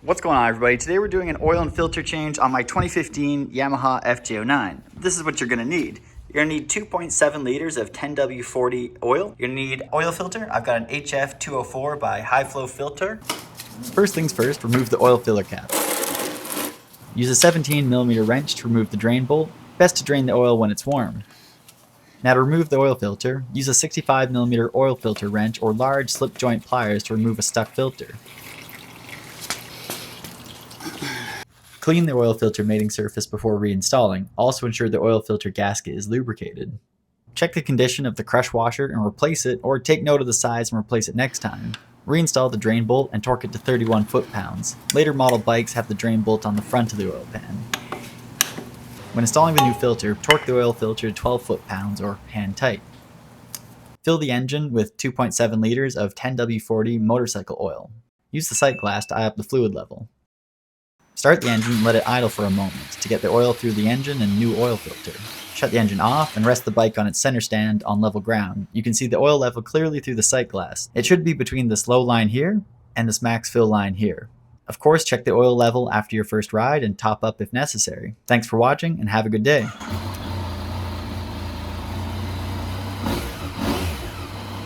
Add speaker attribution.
Speaker 1: What's going on, everybody? Today we're doing an oil and filter change on my 2015 Yamaha FJ09. This is what you're gonna need. You're gonna need 2.7 liters of 10W40 oil. You're gonna need oil filter. I've got an HF204 by High Flow Filter. First things first, remove the oil filler cap. Use a 17mm wrench to remove the drain bolt. Best to drain the oil when it's warm. Now to remove the oil filter, use a 65mm oil filter wrench or large slip joint pliers to remove a stuck filter. Clean the oil filter mating surface before reinstalling. Also ensure the oil filter gasket is lubricated. Check the condition of the crush washer and replace it, or take note of the size and replace it next time. Reinstall the drain bolt and torque it to 31 foot-pounds. Later model bikes have the drain bolt on the front of the oil pan. When installing the new filter, torque the oil filter to 12 foot-pounds or hand tight. Fill the engine with 2.7 liters of 10W40 motorcycle oil. Use the sight glass to eye up the fluid level. Start the engine and let it idle for a moment to get the oil through the engine and new oil filter. Shut the engine off and rest the bike on its center stand on level ground. You can see the oil level clearly through the sight glass. It should be between this low line here and this max fill line here. Of course, check the oil level after your first ride and top up if necessary. Thanks for watching and have a good day.